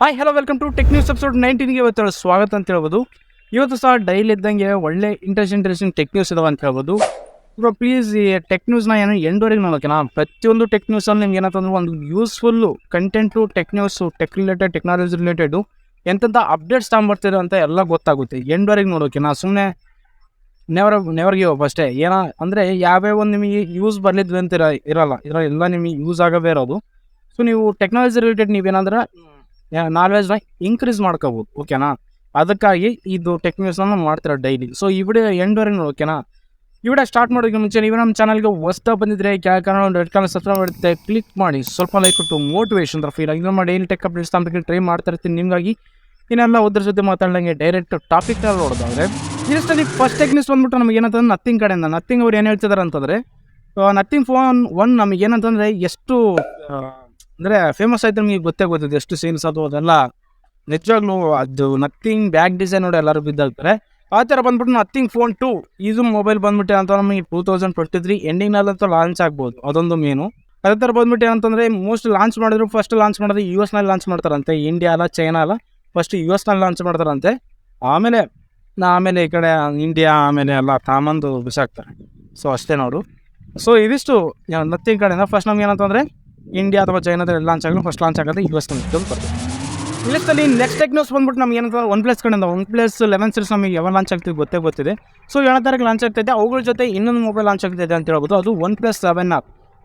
Hi hello welcome to tech news episode 19ಗೆ ಇವತ್ತು ಸ್ವಾಗತ ಅಂತ ಹೇಳ್ಬೋದು. ಇವತ್ತು ಸಹ ಡೈಲಿ ಇದ್ದಂಗೆ ಒಳ್ಳೆ ಇಂಟ್ರೆಸ್ಟಿಂಗ್ ಟೆಕ್ ನ್ಯೂಸ್ ಇದಾವೆ ಅಂತ ಹೇಳ್ಬೋದು. ಬ್ರೋ ಪ್ಲೀಸ್ ಈ ಟೆಕ್ ನ್ಯೂಸ್ನ ಏನೋ ಎಂಡ್ವರೆಗೆ ನೋಡೋಕೆನಾ. ಪ್ರತಿಯೊಂದು ಟೆಕ್ ನ್ಯೂಸಲ್ಲಿ ನಿಮ್ಗೆ ಏನಂತಂದ್ರೆ ಒಂದು useful content, tech news, tech related, technology related ಎಂತೆಂಥ ಅಪ್ಡೇಟ್ಸ್ ತಗೊಂಬರ್ತಿರೋ ಅಂತ ಎಲ್ಲ ಗೊತ್ತಾಗುತ್ತೆ. ಎಂಡ್ವರೆಗೆ ನೋಡೋಕೆನಾ. ಸುಮ್ಮನೆ ನೆವರ್ ಗಿವ್ ಅಪ್ ಅಷ್ಟೇ. ಏನೋ ಅಂದರೆ ಯಾವ್ಯಾವ ಒಂದು ನಿಮಗೆ ಯೂಸ್ ಬರಲಿದ್ವಿ ಅಂತ ಇರಲ್ಲ ಎಲ್ಲ ನಿಮಗೆ ಯೂಸ್ ಆಗದೇ ಇರೋದು. ಸೊ ನೀವು ಟೆಕ್ನಾಲಜಿ ರಿಲೇಟೆಡ್ ನೀವೇನಾದ್ರೆ ನಾಲೆಜ್ನ ಇನ್ಕ್ರೀಸ್ ಮಾಡ್ಕೋಬೋದು. ಓಕೆನಾ. ಅದಕ್ಕಾಗಿ ಇದು ಟೆಕ್ ನ್ಯೂಸ್ನ ಮಾಡ್ತೀರ ಡೈಲಿ. ಸೊ ಈ ವಿಡಿಯೋ ಎಂಡ್ವರೆಗೆ ಓಕೆನಾ. ಈ ವಿಡಿಯೋ ಸ್ಟಾರ್ಟ್ ಮಾಡೋದಕ್ಕೆ ಮುಂಚೆ ನೀವು ನಮ್ಮ ಚಾನಲ್ಗೆ ಹೊಸ್ತಾ ಬಂದಿದ್ರೆ ರೆಡ್ ಕಲರ್ ಸಬ್ಸ್ಕ್ರೈಬ್ ಮಾಡುತ್ತೆ ಕ್ಲಿಕ್ ಮಾಡಿ, ಸ್ವಲ್ಪ ಲೈಕ್ ಕೊಟ್ಟು ಮೋಟಿವೇಶನ್ ಫೀಲ್ ಆಗಿ ನಮ್ಮ ಡೈಲಿ ಟೆಕ್ ಅಪ್ಡೇಟ್ಸ್ ತಗೊಂಡು ಟ್ರೈ ಮಾಡ್ತಾ ಇರ್ತೀನಿ ನಿಮಗಾಗಿ. ಇನ್ನೆಲ್ಲ ಉದ್ರ ಜೊತೆ ಮಾತಾಡಂಗೆ ಡೈರೆಕ್ಟ್ ಟಾಪಿಕ್ನಲ್ಲಿ ನೋಡೋದಾದ್ರೆ ಇದರಲ್ಲಿ ಫಸ್ಟ್ ಟೆಕ್ ನ್ಯೂಸ್ ಬಂದ್ಬಿಟ್ಟು ನಮಗೆ ಏನಂತಂದ್ರೆ ನಥಿಂಗ್ ಕಡೆಯಿಂದ. ನಥಿಂಗ್ ಅವ್ರು ಏನು ಹೇಳ್ತಿದ್ದಾರೆ ಅಂತಂದರೆ ನಥಿಂಗ್ ಫೋನ್ 1 ನಮಗೆ ಏನಂತಂದರೆ ಎಷ್ಟು ಅಂದರೆ ಫೇಮಸ್ ಆಯ್ತು ನಮಗೆ ಗೊತ್ತಿದೆ ಎಷ್ಟು ಸೇಲ್ಸ್ ಅದು ಅದೆಲ್ಲ. ನಿಜವಾಗ್ಲೂ ಅದು ನಥಿಂಗ್ ಬ್ಯಾಕ್ ಡಿಸೈನ್ ನೋಡಿ ಎಲ್ಲರೂ ಬಿದ್ದಾಗ್ತಾರೆ. ಆ ಥರ ಬಂದ್ಬಿಟ್ಟು ನಥಿಂಗ್ ಫೋನ್ 2 ಇದು ಮೊಬೈಲ್ ಬಂದ್ಬಿಟ್ಟು ಅಂತ ನಮಗೆ 2023 ಎಂಡಿಂಗ್ನಲ್ಲಂತೂ ಲಾಂಚ್ ಆಗ್ಬೋದು. ಅದೊಂದು ಮೇನು. ಅದೇ ಥರ ಬಂದ್ಬಿಟ್ಟು ಏನಂತಂದರೆ ಫಸ್ಟ್ ಲಾಂಚ್ ಮಾಡೋದು US ನಲ್ಲಿ ಲಾಂಚ್ ಮಾಡ್ತಾರಂತೆ. ಇಂಡಿಯಾ ಅಲ್ಲ, ಚೈನಾ ಅಲ್ಲ, ಫಸ್ಟ್ US ನಲ್ಲಿ ಲಾಂಚ್ ಮಾಡ್ತಾರಂತೆ. ಆಮೇಲೆ ಈ ಕಡೆ ಇಂಡಿಯಾ ಆಮೇಲೆ ಎಲ್ಲ ತಾಮಂದು ಬಿಸಾಕ್ತಾರೆ. ಸೊ ಅಷ್ಟೇ ನೋಡು. ಸೊ ಇದಿಷ್ಟು ನಥಿಂಗ್ ಕಡೆಯಿಂದ. ಫಸ್ಟ್ ನಮ್ಗೆ ಏನಂತಂದರೆ ಇಂಡಿಯಾ ಅಥವಾ ಚೈನಾದಲ್ಲಿ ಲಾಂಚ್ ಆಗಲು ಫಸ್ಟ್ ಲಾಂಚ್ ಆಗೋದು US ನಲ್ಲಿ ಬರ್ತದೆ. ಇಲ್ಲಿಷ್ಟಲ್ಲಿ ನೆಕ್ಸ್ಟ್ ಟೆಕ್ ನ್ಯೂಸ್ ಬಂದ್ಬಿಟ್ಟು ನಮ್ಗೆ ಏನಂತಂದ್ರೆ OnePlus ಕಡೆಯಿಂದ. OnePlus 11 ಸೀರೀಸ್ ನಮಗೆ ಯಾವಾಗ ಲಾಂಚ್ ಆಗ್ತಿದೆ ಗೊತ್ತಿದೆ. ಸೊ 7ನೇ ತಾರೀಕು ಲಾಂಚ್ ಆಗ್ತಿದೆ. ಅವುಗಳ ಜೊತೆ ಇನ್ನೊಂದು ಮೊಬೈಲ್ ಲಾಂಚ್ ಆಗ್ತಿದೆ ಅಂತ ಹೇಳ್ಬೋದು. ಅದು OnePlus 7R.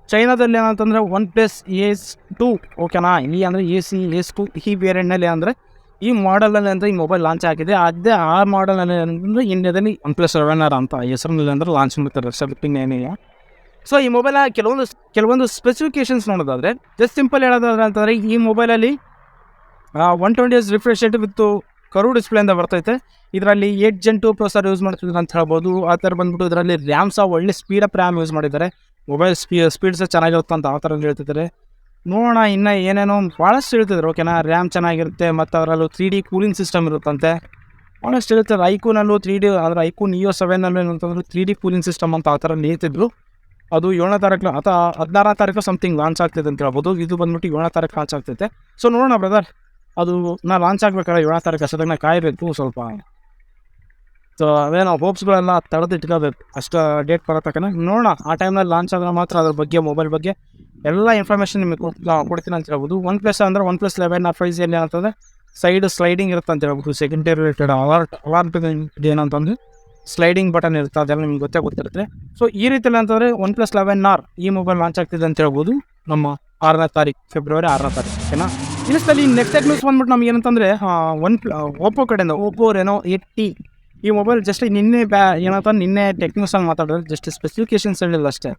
ಚೈನಾದಲ್ಲಿ ಏನಂತಂದರೆ OnePlus Ace2 ಓಕೆನಾ. ಇಲ್ಲಿ ಅಂದರೆ Ace2 ಈ ವೇರಿಯಂಟ್ನಲ್ಲಿ ಅಂದರೆ ಈ ಮಾಡಲಲ್ಲಿ ಅಂದರೆ ಈ ಮೊಬೈಲ್ ಲಾಂಚ್ ಆಗಿದೆ. ಅದೇ ಆ ಮಾಡಲಲ್ಲಿ ಅಂದರೆ ಇಂಡಿಯಾದಲ್ಲಿ OnePlus 7R ಅಂತ ಹೆಸರಿನಲ್ಲಿ ಅಂದರೆ ಲಾಂಚ್ ಮಾಡ್ತಾರೆ. ಸೆಲೆಕ್ಟಿಂಗ್ ಏನಿಲ್ಲ. ಸೊ ಈ ಮೊಬೈಲ ಕೆಲವೊಂದು ಸ್ಪೆಸಿಫಿಕೇಷನ್ಸ್ ನೋಡೋದಾದರೆ ಜಸ್ಟ್ ಸಿಂಪಲ್ ಹೇಳೋದಾದ್ರೆ ಅಂತಂದರೆ ಈ ಮೊಬೈಲಲ್ಲಿ 120Hz refresh rate with curve ಡಿಸ್ಪ್ಲೇಯಿಂದ ಬರ್ತೈತೆ. ಇದರಲ್ಲಿ 8 Gen 2 ಪ್ರೊಸೆಸರ್ ಯೂಸ್ ಮಾಡ್ತಿದ್ದಾರೆ ಅಂತ ಹೇಳ್ಬೋದು. ಆ ಥರ ಬಂದ್ಬಿಟ್ಟು ಇದರಲ್ಲಿ ರ್ಯಾಮ್ ಸಹ ಒಳ್ಳೆ ಸ್ಪೀಡಪ್ ರ್ಯಾಮ್ ಯೂಸ್ ಮಾಡಿದ್ದಾರೆ. ಮೊಬೈಲ್ ಸ್ಪೀಡ್ ಸಹ ಚೆನ್ನಾಗಿರುತ್ತೆ ಅಂತ ಆ ಥರ ಹೇಳ್ತಿದ್ದಾರೆ. ನೋಡೋಣ ಇನ್ನೂ ಏನೇನೋ ಭಾಳಷ್ಟು ಹೇಳ್ತಿದ್ದಾರೆ. ಓಕೆನಾ. ರ್ಯಾಮ್ ಚೆನ್ನಾಗಿರುತ್ತೆ ಮತ್ತು ಅದರಲ್ಲೂ 3D ಕೂಲಿಂಗ್ ಸಿಸ್ಟಮ್ ಇರುತ್ತಂತೆ. ಭಾಳಷ್ಟು ಹೇಳ್ತಾರೆ. ಐಕೂನಲ್ಲೂ 3D ಅಂದರೆ ಐಕೂನ್ EO 7 ಏನಂತಂದ್ರೆ 3D ಕೂಲಿಂಗ್ ಸಿಸ್ಟಮ್ ಅಂತ ಆ ಥರ ಹೇಳ್ತಿದ್ರು. ಅದು 7ನೇ ತಾರೀಕು ಅಥವಾ 16ನೇ ತಾರೀಕು ಸಮಥಿಂಗ್ ಲಾಂಚ್ ಆಗ್ತಿದೆ ಅಂತ ಹೇಳ್ಬೋದು. ಇದು ಬಂದ್ಬಿಟ್ಟು 7ನೇ ತಾರೀಕು ಲಾಂಚ್ ಆಗ್ತೈತೆ. ಸೊ ನೋಡೋಣ ಬ್ರದರ್, ಅದು ಲಾಂಚ್ ಆಗ್ಬೇಕಾದ್ರೆ 7ನೇ ತಾರೀಕು ಅಷ್ಟೊತ್ತಿಗೆ ಕಾಯಬೇಕು ಸ್ವಲ್ಪ. ಸೊ ಅವೇನೋ ಹೋಪ್ಸ್ಗಳೆಲ್ಲ ತಡೆದಿಟ್ಕೋಬೇಕು ಅಷ್ಟು ಡೇಟ್ ಬರೋತಕ್ಕನ. ನೋಡೋಣ ಆ ಟೈಮ್ನಲ್ಲಿ ಲಾಂಚ್ ಆದ್ರೆ ಮಾತ್ರ ಅದ್ರ ಬಗ್ಗೆ ಮೊಬೈಲ್ ಬಗ್ಗೆ ಎಲ್ಲ ಇನ್ಫಾರ್ಮೇಷನ್ ನಿಮಗೆ ಕೊಡ್ತೀನಿ ಅಂತ ಹೇಳ್ಬೋದು. OnePlus ಅಂದರೆ OnePlus 11 ಪ್ರೈಸ್ ಏನು ಅಂತಂದರೆ ಸೈಡ್ ಸ್ಲೈಡಿಂಗ್ ಇರುತ್ತೆ ಅಂತ ಹೇಳ್ಬೋದು. ಸೆಕೆಂಡರಿ ರಿಲೇಟೆಡ್ ಅಲಾರ್ಮ್ ಏನಂತಂದ್ರೆ ಸ್ಲೈಡಿಂಗ್ ಬಟನ್ ಇರುತ್ತೆ. ಅದೆಲ್ಲ ನಿಮ್ಗೆ ಗೊತ್ತಿರುತ್ತೆ. ಸೊ ಈ ರೀತಿಯಲ್ಲಿ ಅಂತಂದರೆ OnePlus 11R ಈ ಮೊಬೈಲ್ ಲಾಂಚ್ ಆಗ್ತಿದೆ ಅಂತ ಹೇಳ್ಬೋದು ನಮ್ಮ ಫೆಬ್ರವರಿ 6ನೇ ತಾರೀಕು. ಓಕೆನಾ. ಇನ್ನಿಷ್ಟಲ್ಲಿ ನೆಕ್ಸ್ಟ್ ಟೆಕ್ ನ್ಯೂಸ್ ಬಂದ್ಬಿಟ್ಟು ನಮ್ಗೆ ಏನಂತಂದರೆ ಓಪೋ ಕಡೆಯಿಂದ Oppo Reno 8T ಈ ಮೊಬೈಲ್ ಜಸ್ಟ್ ನಿನ್ನೆ ಟೆಕ್ ನ್ಯೂಸಲ್ಲಿ ಮಾತಾಡಿದ್ರೆ ಜಸ್ಟ್ ಸ್ಪೆಸಿಫಿಕೇಷನ್ಸ್ ಹೇಳಿಲ್ಲ ಅಷ್ಟೇ.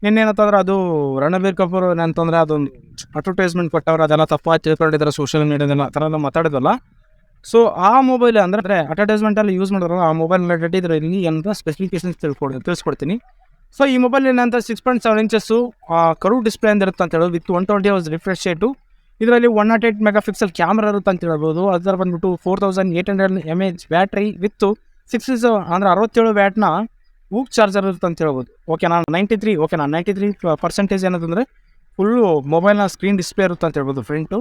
ನಿನ್ನೆ ಏನಂತಂದ್ರೆ ಅದು ರಣಬೀರ್ ಕಪೂರ್ ಏನಂತಂದರೆ ಅದೊಂದು ಅಡ್ವರ್ಟೈಸ್ಮೆಂಟ್ ಕೊಟ್ಟವ್ರು, ಅದೆಲ್ಲ ತಪ್ಪಾಗಿ ತಿಳ್ಕೊಂಡಿದ್ದಾರೆ ಸೋಷಿಯಲ್ ಮೀಡಿಯಾದೆಲ್ಲ ಆ ಥರ ಎಲ್ಲ ಮಾತಾಡಿದ್ವಲ್ಲ. ಸೊ ಆ ಮೊಬೈಲ್ ಅಂದರೆ ಅಡ್ವರ್ಟೈಸ್ಮೆಂಟಲ್ಲಿ ಯೂಸ್ ಮಾಡಿದ್ರಲ್ಲ ಆ ಮೊಬೈಲ್ ರಿಲೇಟೆಡ್ ಇದರಲ್ಲಿ ಏನಂತ ಸ್ಪೆಸಿಫಿಕೇಷನ್ಸ್ ತಿಳಿಸ್ಕೊಡ್ತೀನಿ. ಸೊ ಈ ಮೊಬೈಲ್ ಏನಂತ 6.7 ಇಂಚಸ್ಸು ಕರ್ವ್ ಡಿಸ್ಪ್ಲೇ ಅಂತ ಇರುತ್ತೆ ಅಂತ ಹೇಳೋದು ವಿತ್ 120Hz ರಿಫ್ರೆಶ್ ರೇಟು. ಇದರಲ್ಲಿ 108 ಮೆಗಾಪಿಕ್ಸೆಲ್ ಕ್ಯಾಮ್ರಾ ಇರುತ್ತೆ ಅಂತ ಹೇಳ್ಬೋದು. ಅದರ ಬಂದ್ಬಿಟ್ಟು 4800 mAh ಬ್ಯಾಟ್ರಿ ವಿತ್ 67 ವ್ಯಾಟ್ನ ವೂಕ್ ಚಾರ್ಜರ್ ಇರುತ್ತೆ ಅಂತ ಹೇಳ್ಬೋದು. ಓಕೆನಾ. 93% ಏನಂತಂದರೆ ಫುಲ್ಲು ಮೊಬೈಲ್ನ ಸ್ಕ್ರೀನ್ ಡಿಸ್ಪ್ಲೇ ಇರುತ್ತೆ ಅಂತ ಹೇಳ್ಬೋದು ಫ್ರಂಟು.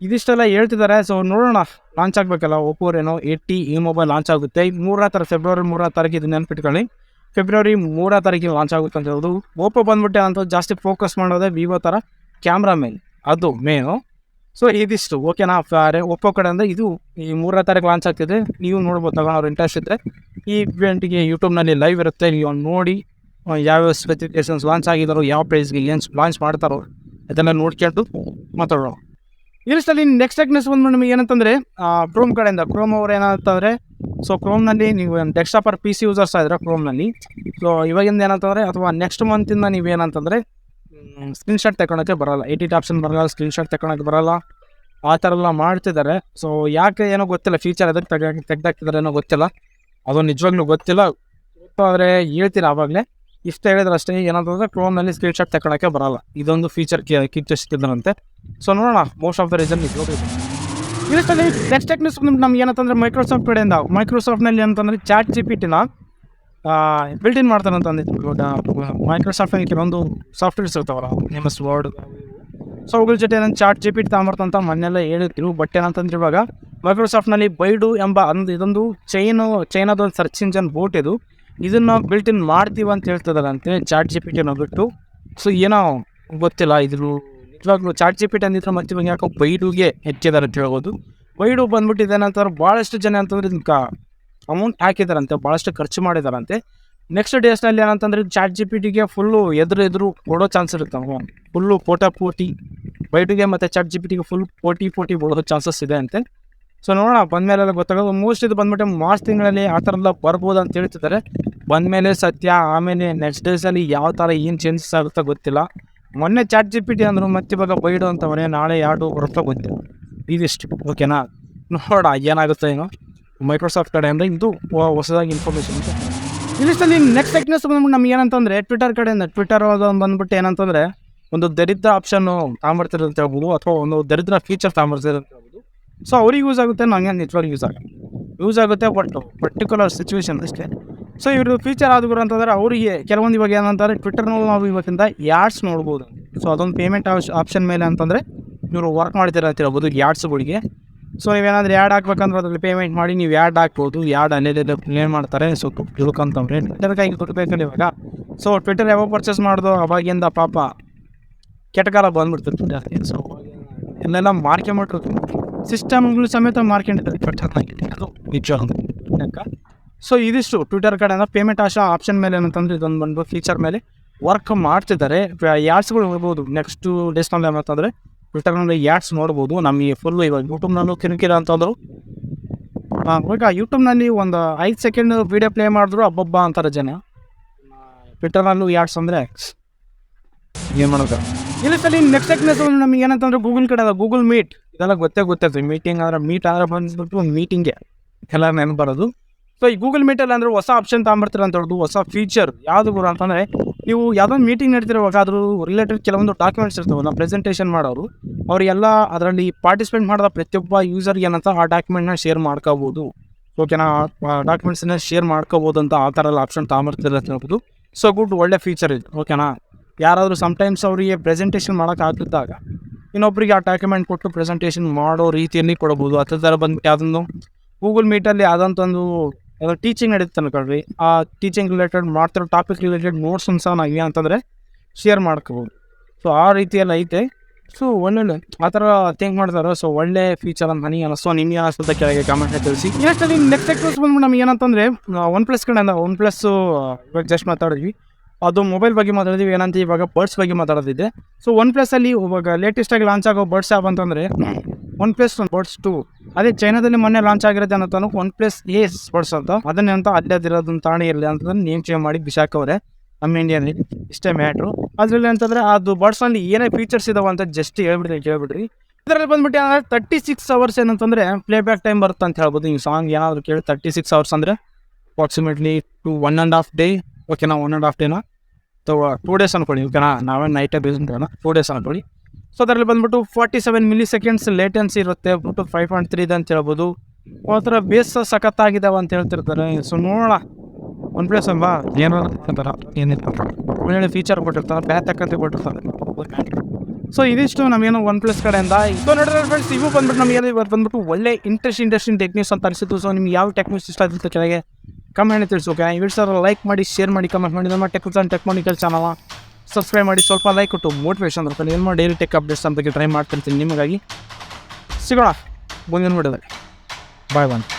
ಇದಿಷ್ಟೆಲ್ಲ ಹೇಳ್ತಿದ್ದಾರೆ. ಸೊ ನೋಡೋಣ, ಲಾಂಚ್ ಆಗಬೇಕಲ್ಲ Oppo Reno 8T ಈ ಮೊಬೈಲ್ ಲಾಂಚ್ ಆಗುತ್ತೆ ಫೆಬ್ರವರಿ 3ನೇ ತಾರೀಕು. ಇದು ನೆನ್ಪಿಟ್ಕೊಳ್ಳಿ, ಫೆಬ್ರವರಿ 3ನೇ ತಾರೀಕಿಗೆ ಲಾಂಚ್ ಆಗುತ್ತೆ ಅಂತ ಹೇಳ್ಬೋದು. ಓಪೋ ಬಂದ್ಬಿಟ್ಟು ಅಂತ ಜಾಸ್ತಿ ಫೋಕಸ್ ಮಾಡೋದೇ ವಿವೋ ಥರ ಕ್ಯಾಮ್ರಾ ಮೇಲೆ, ಅದು ಮೇನು. ಸೊ ಇದಿಷ್ಟು ಓಕೆನಾ. ಒಪ್ಪೋ ಕಡೆಯಿಂದ ಇದು ಈ 3ನೇ ತಾರೀಕು ಲಾಂಚ್ ಆಗ್ತಿದೆ. ನೀವು ನೋಡ್ಬೋದು ತಗೊಂಡು ಇಂಟ್ರೆಸ್ಟ್ ಇದ್ದರೆ. ಈ ಇವೆಂಟ್ಗೆ ಯೂಟ್ಯೂಬ್ನಲ್ಲಿ ಲೈವ್ ಇರುತ್ತೆ, ನೀವು ನೋಡಿ ಯಾವ್ಯಾವ ಸ್ಪೆಸಿಫಿಕೇಷನ್ಸ್ ಲಾಂಚ್ ಆಗಿದ್ದಾರೋ, ಯಾವ ಪ್ರೈಸ್ಗೆ ಏನು ಲಾಂಚ್ ಮಾಡ್ತಾರೋ ಅದೆಲ್ಲ ನೋಡ್ಕೊಂಡು ಮಾತಾಡೋಣ. ಇಷ್ಟಲ್ಲಿ ನೆಕ್ಸ್ಟ್ ಟೆಕ್ ನ್ಯೂಸ್ ಬಂದ್ಬಿಟ್ಟು ನಿಮಗೆ ಏನಂತಂದರೆ ಕ್ರೋಮ್ ಕಡೆಯಿಂದ. ಕ್ರೋಮ್ ಅವ್ರು ಏನಂತಂದರೆ ಸೊ ಕ್ರೋಮ್ನಲ್ಲಿ ನೀವು ಡೆಸ್ಕ್ಟಾಪ್ ಆರ್ PC ಯೂಸರ್ಸ್ ಆಗಿದ್ರೆ ಕ್ರೋಮ್ನಲ್ಲಿ ಸೊ ಇವಾಗಿಂದ ಏನಂತಂದರೆ ಅಥವಾ ನೆಕ್ಸ್ಟ್ ಮಂತಿಂದ ನೀವೇನಂತಂದರೆ ಸ್ಕ್ರೀನ್ಶಾಟ್ ತಗೊಳಕ್ಕೆ ಬರೋಲ್ಲ, ಎಡಿಟ್ ಆಪ್ಷನ್ ಬರೋಲ್ಲ, ಸ್ಕ್ರೀನ್ಶಾಟ್ ತಗೊಳಕ್ಕೆ ಬರೋಲ್ಲ, ಆ ಥರ ಎಲ್ಲ ಮಾಡ್ತಿದ್ದಾರೆ. ಸೊ ಯಾಕೆ ಏನೋ ಗೊತ್ತಿಲ್ಲ, ಫೀಚರ್ ಅದಕ್ಕೆ ತೆಗ್ದಾಕ್ತಿದ್ದಾರೆ ಏನೋ ಗೊತ್ತಿಲ್ಲ, ಅದು ನಿಜವಾಗ್ಲೂ ಗೊತ್ತಿಲ್ಲ. ಆದರೆ ಹೇಳ್ತೀರ ಆವಾಗಲೇ. ಇಷ್ಟ ಹೇಳಿದ್ರೆ ಅಷ್ಟೇ. ಏನಂತಂದರೆ ಕ್ರೋಮ್ನಲ್ಲಿ ಸ್ಕ್ರೀನ್ಶಾಟ್ ತಗೊಳಕ್ಕೆ ಬರೋಲ್ಲ, ಇದೊಂದು ಫೀಚರ್ ಕಿಚ್ಚಿಸಿದ್ದಾರಂತೆ. ಸೊ ನೋಡೋಣ, ಮೋಸ್ಟ್ ಆಫ್ ದ ರೀಸನ್ ನಿಜವಾಗ್ಲೂ ಇದರಲ್ಲಿ ನೆಕ್ಸ್ಟ್ ಟೆಕ್ ನ್ಯೂಸ್ ನಮ್ಗೆ ಏನಂತಂದರೆ ಮೈಕ್ರೋಸಾಫ್ಟ್ ಕಡೆಯಿಂದ. ಮೈಕ್ರೋಸಾಫ್ಟ್ನಲ್ಲಿ ಏನಂತಂದರೆ ChatGPTನ ಬಿಲ್ಟ್ ಇನ್ ಮಾಡ್ತಾರೆ ಅಂತ ಅಂದಿತ್ತು. ಮೈಕ್ರೋಸಾಫ್ಟ್ನಲ್ಲಿ ಕೆಲವೊಂದು ಸಾಫ್ಟ್ವೇರ್ಸ್ ಇರ್ತಾವಲ್ಲ, MS ವರ್ಡ್. ಸೊ ಅವುಗಳ ಜೊತೆ ನಾನು ChatGPT ತಗೊಂಬರ್ತಂತ ಮೊನ್ನೆಲ್ಲ ಹೇಳಿದ್ರು. ಬಟ್ ಏನಂತಂದ್ರೆ ಇವಾಗ ಮೈಕ್ರೋಸಾಫ್ಟ್ನಲ್ಲಿ ಬೈಡು ಎಂಬ ಇದೊಂದು ಚೈನಾದೊಂದು ಸರ್ಚ್ ಇಂಜನ್ ಬೋಟ್ ಇದನ್ನು ಬಿಲ್ಟ್ ಇನ್ ಮಾಡ್ತೀವಿ ಅಂತ ಹೇಳ್ತಿದಾರಂತೆ ChatGPT ಬಿಟ್ಟು. ಸೊ ಏನೋ ಗೊತ್ತಿಲ್ಲ, ಇದ್ರು ನಿಜವಾಗ್ಲೂ ChatGPT ಅಂದಿದ್ರೆ ಮತ್ತೆ ಇವಾಗ ಯಾಕೋ ಬೈಡುಗೆ ಹೆಚ್ಚಿದ್ದಾರೆ ಅಂತ ಹೇಳ್ಬೋದು. ಬೈಡು ಬಂದ್ಬಿಟ್ಟಿದೆ ಏನಂತಾರೆ, ಭಾಳಷ್ಟು ಜನ ಅಂತಂದ್ರೆ ಇದಕ್ಕೆ ಅಮೌಂಟ್ ಹಾಕಿದಾರಂತೆ, ಭಾಳಷ್ಟು ಖರ್ಚು ಮಾಡಿದಾರಂತೆ. ನೆಕ್ಸ್ಟ್ ಡೇಸ್ನಲ್ಲಿ ಏನಂತಂದ್ರೆ ChatGPTಗೆ ಫುಲ್ಲು ಎದುರು ಕೊಡೋ ಚಾನ್ಸ್ ಇರುತ್ತೆ. ಫುಲ್ಲು ಪೋಟಿ ಬೈಡುಗೆ ಮತ್ತು ChatGPTಗೆ ಫುಲ್ ಪೋಟಿ ಬಿಡೋ ಚಾನ್ಸಸ್ ಇದೆ ಅಂತೆ. ಸೊ ನೋಡೋಣ, ಬಂದಮೇಲೆಲ್ಲ ಗೊತ್ತಾಗೋದು. ಮೋಸ್ಟ್ ಇದು ಬಂದ್ಬಿಟ್ಟು ಮಾರ್ಚ್ ತಿಂಗಳಲ್ಲಿ ಆ ಥರ ಎಲ್ಲ ಬರ್ಬೋದು ಅಂತ ಹೇಳ್ತಿದ್ದಾರೆ. ಬಂದಮೇಲೆ ಸತ್ಯ, ಆಮೇಲೆ ನೆಕ್ಸ್ಟ್ ಡೇಸಲ್ಲಿ ಯಾವ ಥರ ಏನು ಚೇಂಜಸ್ ಆಗುತ್ತೋ ಗೊತ್ತಿಲ್ಲ. ಮೊನ್ನೆ ChatGPT ಅಂದರು, ಮತ್ತೆ ಇವಾಗ ಬೈಡು ಅಂತವನೇ, ನಾಳೆ ಯಾವುದು ಬರುತ್ತೋ ಗೊತ್ತಿಲ್ಲ. ಇದಿಷ್ಟು ಓಕೆನಾ, ನೋಡ ಏನಾಗುತ್ತೋ ಏನೋ ಮೈಕ್ರೋಸಾಫ್ಟ್ ಕಡೆ ಅಂದರೆ ಇದು ಹೊಸದಾಗಿ ಇನ್ಫಾರ್ಮೇಷನ್ ಅಂತ. ಇಲ್ಲಿಷ್ಟಲ್ಲಿ ನೆಕ್ಸ್ಟ್ ಟೆಕ್ನಿಕ್ಸ್ ಬಂದ್ಬಿಟ್ಟು ನಮ್ಗೆ ಏನಂತಂದರೆ ಟ್ವಿಟರ್ ಕಡೆಯಿಂದ ಟ್ವಿಟರ್ ಬಂದ್ಬಿಟ್ಟು ಏನಂತಂದರೆ ಒಂದು ದರಿದ್ರ ಆಪ್ಷನ್ನು ತಗೊಂಬರ್ತಿರೋದು ಅಂತ ಹೇಳ್ಬೋದು, ಅಥವಾ ಒಂದು ದರಿದ್ರ ಫೀಚರ್ ತಗೊಂಬರ್ತಿರೋದು ಅಂತ ಹೇಳ್ಬೋದು. ಸೊ ಅವ್ರಿಗೆ ಯೂಸ್ ಆಗುತ್ತೆ, ನನಗೆ ನಿಜವಾಗಿ ಯೂಸ್ ಆಗುತ್ತೆ ಬಟ್ ಪರ್ಟಿಕ್ಯುಲರ್ ಸಿಚುವೇಶನ್ ಅಷ್ಟೇ. ಸೊ ಇವರು ಫೀಚರ್ ಆದವರು ಅಂತಂದರೆ ಅವರಿಗೆ ಕೆಲವೊಂದು ಇವಾಗ ಏನಂತಾರೆ ಟ್ವಿಟರ್ನಲ್ಲಿ ನಾವು ಇವತ್ತಿಂದ ಯಾಡ್ಸ್ ನೋಡ್ಬೋದು. ಸೊ ಅದೊಂದು ಪೇಮೆಂಟ್ ಆಪ್ಷನ್ ಮೇಲೆ ಅಂತಂದರೆ ಇವರು ವರ್ಕ್ ಮಾಡ್ತೀರ ಅಂತ ಹೇಳ್ಬೋದು ಯಾಡ್ಸ್ಗಳಿಗೆ. ಸೊ ನೀವೇನಾದರೂ ಯಾಡ್ ಹಾಕ್ಬೇಕಂದ್ರೆ ಅದರಲ್ಲಿ ಪೇಮೆಂಟ್ ಮಾಡಿ ನೀವು ಯಾಡ್ ಹಾಕ್ಬೋದು. ಯಾಡ್ ಅಲ್ಲೇ ಪ್ಲೇ ಮಾಡ್ತಾರೆ. ಸೊ ತಿಳ್ಕೊಂತವ್ರೆ ಟ್ವಿಟರ್ಗಾಗಿ ದುಡ್ಡು ಬೇಕಲ್ಲ ಇವಾಗ. ಸೊ ಟ್ವಿಟರ್ ಯಾವಾಗ ಪರ್ಚೇಸ್ ಮಾಡ್ದೋ ಅವಾಗಿಂದ ಪಾಪ ಕೆಟ್ಟಕಾಲ ಬಂದ್ಬಿಡ್ತಿರ್ತಾರೆ. ಸೊ ಎಲ್ಲೆಲ್ಲ ಮಾಡ್ಕೊಂಬಿಟ್ಟಿರ್ತೀವಿ, ಸಿಸ್ಟಮ್ಗಳು ಸಮೇತ ಮಾರ್ಕೊಂಡಿರ್ತಾರೆ ಟ್ವಿಟರ್ನಾಗಿ, ಅದು ನಿಜ ಅಂತ. ಸೊ ಇದಿಷ್ಟು ಟ್ವಿಟರ್ ಕಡೆಯಿಂದ ಪೇಮೆಂಟ್ ಆಪ್ಷನ್ ಮೇಲೆ ಏನಂತಂದರೆ ಇದೊಂದು ಬಂದು ಫೀಚರ್ ಮೇಲೆ ವರ್ಕ್ ಮಾಡ್ತಿದ್ದಾರೆ. ಯಾಡ್ಸ್ಗಳು ನೋಡ್ಬೋದು ನೆಕ್ಸ್ಟ್ ಡೇಸ್ನಲ್ಲಿ ಏನಂತಂದರೆ ಟ್ವಿಟರ್ನಲ್ಲಿ ಯಾಡ್ಸ್ ನೋಡ್ಬೋದು. ನಮಗೆ ಫುಲ್ಲು ಇವಾಗ ಯೂಟ್ಯೂಬ್ನಲ್ಲೂ ಕಿರಿಕಿರ ಅಂತಂದರು. ಇವಾಗ ಯೂಟ್ಯೂಬ್ನಲ್ಲಿ ಒಂದು 5 ಸೆಕೆಂಡ್ ವೀಡಿಯೋ ಪ್ಲೇ ಮಾಡಿದ್ರು ಹಬ್ಬ ಅಂತಾರೆ ಜನ. ಟ್ವಿಟರ್ನಲ್ಲೂ ಯಾಡ್ಸ್ ಅಂದರೆ ಏನು ಮಾಡೋದು. ಇಲ್ಲಿ ಸಲ ನೆಕ್ಸ್ಟ್ ಟೆಕ್ನಿಕ್ಸ್ ನಮಗೆ ಏನಂತಂದ್ರೆ ಗೂಗಲ್ ಕಡೆ ಅದ ಗೂಗಲ್ ಮೀಟ್, ಇದೆಲ್ಲ ಗೊತ್ತೈತೆ. ಮೀಟಿಂಗ್ ಆದರೆ ಮೀಟ್ ಆದರೆ ಬಂದ್ಬಿಟ್ಟು ಒಂದು ಮೀಟಿಂಗ್ಗೆ ಎಲ್ಲ ನೆನಪು ಬರೋದು. ಸೊ ಈ ಗೂಗಲ್ ಮೀಟಲ್ಲಿ ಅಂದರೆ ಹೊಸ ಆಪ್ಷನ್ ತಗೊಂಬರ್ತೀರ ಅಂತ ಹೇಳೋದು, ಹೊಸ ಫೀಚರ್ ಯಾವುದು ಗುರು ಅಂತಂದರೆ ನೀವು ಯಾವುದೊಂದು ಮೀಟಿಂಗ್ ನಡ್ತಿರುವಾಗ ಅದ್ರ ರಿಲೇಟೆಡ್ ಕೆಲವೊಂದು ಡಾಕ್ಯುಮೆಂಟ್ಸ್ ಇರ್ತಾವಲ್ಲ ಪ್ರೆಸೆಂಟೇಷನ್ ಮಾಡೋರು, ಅವರಿಗೆಲ್ಲ ಅದರಲ್ಲಿ ಪಾರ್ಟಿಸಿಪೇಟ್ ಮಾಡಿದ ಪ್ರತಿಯೊಬ್ಬ ಯೂಸರ್ಗೆ ಏನಂತ ಆ ಡಾಕ್ಯುಮೆಂಟ್ನ ಶೇರ್ ಮಾಡ್ಕೋಬೋದು. ಓಕೆನಾ, ಡಾಕ್ಯುಮೆಂಟ್ಸನ್ನ ಶೇರ್ ಮಾಡ್ಕೋಬೋದು ಅಂತ ಆ ಥರ ಎಲ್ಲ ಆಪ್ಷನ್ ತಗೊಂಬರ್ತೀರ ಅಂತ ಹೇಳ್ಬೋದು. ಸೊ ಗುಡ್, ಒಳ್ಳೆ ಫೀಚರ್ ಇದು. ಓಕೆನಾ, ಯಾರಾದರೂ ಸಮ್ಟೈಮ್ಸ್ ಅವರಿಗೆ ಪ್ರೆಸೆಂಟೇಷನ್ ಮಾಡೋಕ್ಕಾಗ್ತಿದ್ದಾಗ ಇನ್ನೊಬ್ಬರಿಗೆ ಆ ಡಾಕ್ಯುಮೆಂಟ್ ಕೊಟ್ಟು ಪ್ರೆಸೆಂಟೇಷನ್ ಮಾಡೋ ರೀತಿಯಲ್ಲಿ ಕೊಡ್ಬೋದು. ಆ ಥರ ಬಂದ್ಬಿಟ್ಟು ಯಾವುದೊಂದು ಗೂಗಲ್ ಮೀಟಲ್ಲಿ ಯಾವುದಂತೊಂದು ಟೀಚಿಂಗ್ ನಡೀತೆ ಅನ್ಕೊಳ್ರಿ, ಆ ಟೀಚಿಂಗ್ ರಿಲೇಟೆಡ್ ಮಾಡ್ತಿರೋ ಟಾಪಿಕ್ ರಿಲೇಟೆಡ್ ನೋಟ್ಸನ್ನು ಸಹ ನಾವು ಅಂತಂದರೆ ಶೇರ್ ಮಾಡ್ಕೋಬೋದು. ಸೊ ಆ ರೀತಿಯೆಲ್ಲ ಐತೆ. ಸೊ ಒಳ್ಳೊಳ್ಳೆ ಆ ಥರ ಥಿಂಕ್ ಮಾಡ್ತಾರೆ. ಸೊ ಒಳ್ಳೆ ಫೀಚರ್ ಅಂತ ನನಗೆ ಅನ್ನಿಸ್ತು. ನಿಮಗೆ ಅನ್ನಿಸ್ತಂತ ಕೆಳಗೆ ಕಮೆಂಟ್ನ ತಿಳಿಸಿ. ಇನ್ನಷ್ಟಲ್ಲಿ ನೆಕ್ಸ್ಟ್ ಟೆಕ್ನಿಕ್ಸ್ ಬಂದ್ಬಿಟ್ಟು ನಮ್ಗೆ ಏನಂತಂದರೆ OnePlus ಕಡೆಯಿಂದ OnePlus ಇವಾಗ ಜಸ್ಟ್ ಮಾತಾಡಿದ್ವಿ, ಅದು ಮೊಬೈಲ್ ಬಗ್ಗೆ ಮಾತಾಡಿದ್ವಿ. ಏನಂತ ಇವಾಗ ಬರ್ಡ್ಸ್ ಬಗ್ಗೆ ಮಾತಾಡೋದಿದೆ. ಸೊ OnePlusಲ್ಲಿ ಇವಾಗ ಲೇಟೆಸ್ಟಾಗಿ ಲಾಂಚ್ ಆಗೋ ಬರ್ಡ್ಸ್ ಯಾವ ಅಂತಂದರೆ OnePlus ಬರ್ಡ್ಸ್ 2. ಅದೇ ಚೈನಾದಲ್ಲಿ ಮೊನ್ನೆ ಲಾಂಚ್ ಆಗಿರೋದು ಅನ್ನೋತಾನು OnePlus Ace ಬರ್ಡ್ಸ್ ಅಂತ, ಅದನ್ನೇ ಅಂತ ಅಲ್ಲದಿರೋದನ್ನ ತಾಣಿ ಇರಲಿ ಅಂತಂದ್ರೆ ನೇಮ್ ಚೇಂಜ್ ಮಾಡಿ ಬಿಸಾಕವ್ರೆ ನಮ್ಮ ಇಂಡಿಯಾನಲ್ಲಿ. ಇಷ್ಟೇ ಮ್ಯಾಟ್ರು. ಅದರಲ್ಲಿ ಅಂತಂದರೆ ಅದು ಬರ್ಡ್ಸ್ನಲ್ಲಿ ಏನೇ ಫೀಚರ್ಸ್ ಇದಾವೆ ಅಂತ ಜಸ್ಟ್ ಕೇಳ್ಬಿಡ್ರಿ. ಇದರಲ್ಲಿ ಬಂದ್ಬಿಟ್ಟು ಏನಂದರೆ 36 hours ಏನಂತಂದರೆ ಪ್ಲೇಬ್ಯಾಕ್ ಟೈಮ್ ಬರುತ್ತೆ ಅಂತ ಹೇಳ್ಬೋದು. ನೀವು ಸಾಂಗ್ ಏನಾದರೂ ಕೇಳಿ 36 hours ಅಂದರೆ ಅಪ್ರಾಕ್ಸಿಮೇಟ್ಲಿ 1.5 day. ಓಕೆನಾ, 1.5 ಡೇನ ಅಥವಾ 2 days ಅನ್ಕೊಳ್ಳಿ. ಓಕೆನಾ, ನಾವೇ ನೈಟೇ ಬೇಸಂತ 2 days ಅನ್ಕೊಳ್ಳಿ. ಸೊ ಅದರಲ್ಲಿ ಬಂದ್ಬಿಟ್ಟು 47 milliseconds ಲೇಟೆನ್ಸಿ ಇರುತ್ತೆ, 5.3 ಇದೆ ಅಂತ ಹೇಳ್ಬೋದು. ಆ ಥರ ಬೇಸ್ ಸಖತ್ತಾಗಿದ್ದಾವೆ ಅಂತ ಹೇಳ್ತಿರ್ತಾರೆ. ಸೊ ನೋಡೋಣ, OnePlus ಅಲ್ವಾ, ಏನೋ ಅಂತಾರೆ ಏನಿಲ್ಲ ಒಳ್ಳೆ ಫೀಚರ್ ಕೊಟ್ಟಿರ್ತಾರೆ, ಬ್ಯಾಕ್ ತಕ್ಕಂತೆ ಕೊಟ್ಟಿರ್ತಾರೆ. ಸೊ ಇದಿಷ್ಟು ನಮಗೇನು OnePlus ಕಡೆಯಿಂದ. ಸೊ ನೋಡಿದ್ರೆ ಫ್ರೆಂಡ್ಸ್, ಇವು ಬಂದ್ಬಿಟ್ಟು ನಮಗೆ ಇವತ್ತು ಬಂದ್ಬಿಟ್ಟು ಒಳ್ಳೆ ಇಂಟ್ರೆಸ್ಟಿಂಗ್ ಟೆಕ್ನಿಕ್ಸ್ ಅಂತ ಅನಿಸಿತ್ತು. ಸೊ ನಿಮ್ಗೆ ಯಾವ ಟೆಕ್ನಿಕ್ಸ್ ಇಷ್ಟ ಆಗುತ್ತೆ ಕೆಳಗೆ ಕಮೆಂಟ್ ತಿಳಿಸಿ. ಓಕೆ, ಈ ವಿಡಿಯೋ ಲೈಕ್ ಮಾಡಿ, ಶೇರ್ ಮಾಡಿ, ಕಮೆಂಟ್ ಮಾಡಿ. ನಮ್ಮ ಟೆಕ್ನಿಕಲ್ ಚಾನಲ್ ಸಬ್ಸ್ಕ್ರೈಬ್ ಮಾಡಿ, ಸ್ವಲ್ಪ ಲೈಕ್ ಕೊಟ್ಟು ಮೋಟಿವೇಶನ್ ಇರುತ್ತೆ. ಏನು ಮಾಡಿ ಡೈಲಿ ಟೆಕ್ ಅಪ್ಡೇಟ್ಸ್ ಅಂತ ಟ್ರೈ ಮಾಡ್ತಿರ್ತೀನಿ ನಿಮಗಾಗಿ. ಸಿಗೋಣ ಮುಂದಿನ ವಿಡಿಯೋದಲ್ಲಿ. ಬಾಯ್.